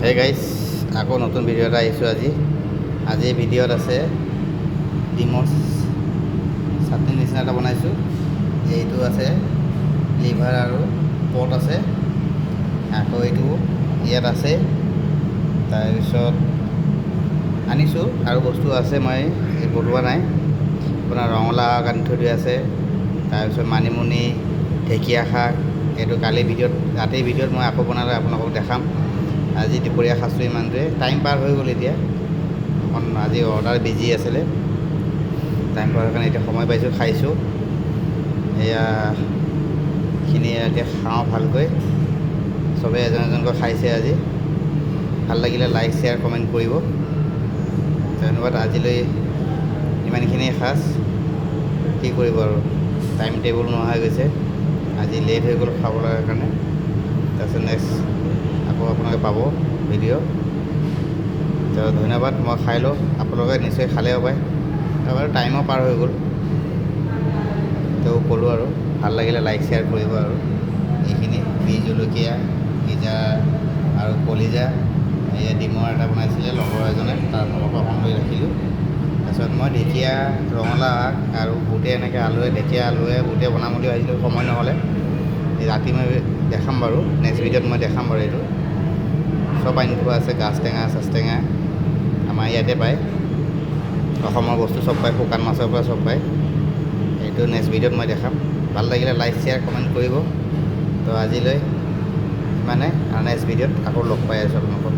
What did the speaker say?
Hey guys আকৌ নতুন video' এটা আহিছোঁ আজি ভিডিঅ'ত আছে ডিমৰ চাটনি নিচিনা এটা বনাইছোঁ। এইটো আছে লিভাৰ আৰু পট আছে, আকৌ এইটো ইয়াত আছে। তাৰপিছত আনিছোঁ আৰু বস্তু আছে, মই বনোৱা নাই। আপোনাৰ ৰঙালাও আনি থৈ দিয়া আছে, তাৰপিছত মানিমুনি, ঢেকীয়া শাক। এইটো কালি ভিডিঅ'ত ৰাতিৰ ভিডিঅ'ত মই আকৌ বনালে আপোনালোকক দেখাম। আজি দুপৰীয়া সাঁজটো ইমানটোৱে, টাইম পাৰ হৈ গ'ল। এতিয়া অকণ আজি অৰ্ডাৰ বিজি আছিলে, টাইম পাৰ কাৰণে এতিয়া সময় পাইছোঁ, খাইছোঁ। এয়াখিনি এতিয়া খাওঁ ভালকৈ। চবেই এজন এজনকৈ খাইছে আজি। ভাল লাগিলে লাইক শ্বেয়াৰ কমেণ্ট কৰিব। ধন্যবাদ। আজিলৈ ইমানখিনিয়ে সাজ, কি কৰিব আৰু, টাইম টেবুল নোহোৱা হৈ গৈছে। আজি লেট হৈ গ'ল খাবলৈ কাৰণে। তাৰপিছত নেক্সট আকৌ আপোনালোকে পাব ভিডিঅ'। তো ধন্যবাদ। মই খাই লওঁ, আপোনালোকে নিশ্চয় খালেও পায়। তাৰপৰা টাইমো পাৰ হৈ গ'ল, তো ক'লোঁ আৰু ভাল লাগিলে লাইক শ্বেয়াৰ কৰিব। আৰু এইখিনি বি জলকীয়া, গিজা আৰু কলিজা, এয়া ডিমৰ এটা বনাইছিলে লগৰ এজনে, তাৰ ফালৰ পৰা অকণ লৈ ৰাখিলোঁ। তাৰপিছত মই ঢেকীয়া, ৰঙালাও আগ আৰু বুটে এনেকৈ ঢেকীয়া আলুৱে বুটে বনাম বুলি ভাবিছিলোঁ, সময় নহ'লে। ৰাতি মই দেখাম বাৰু, নেক্সট ভিডিঅ'ত মই দেখাম বাৰু। এইটো চব আনি থোৱা আছে, গাজ টেঙা চাজ টেঙা আমাৰ ইয়াতে পায়। অসমৰ বস্তু চব পায়, শুকান মাছৰ পৰা চব পায়। এইটো নেক্সট ভিডিঅ'ত মই দেখাম। ভাল লাগিলে লাইক শ্বেয়াৰ কমেণ্ট কৰিব। তো আজিলৈ ইমানে, আৰু নেক্সট ভিডিঅ'ত আকৌ লগ পাই আছোঁ আপোনালোকক।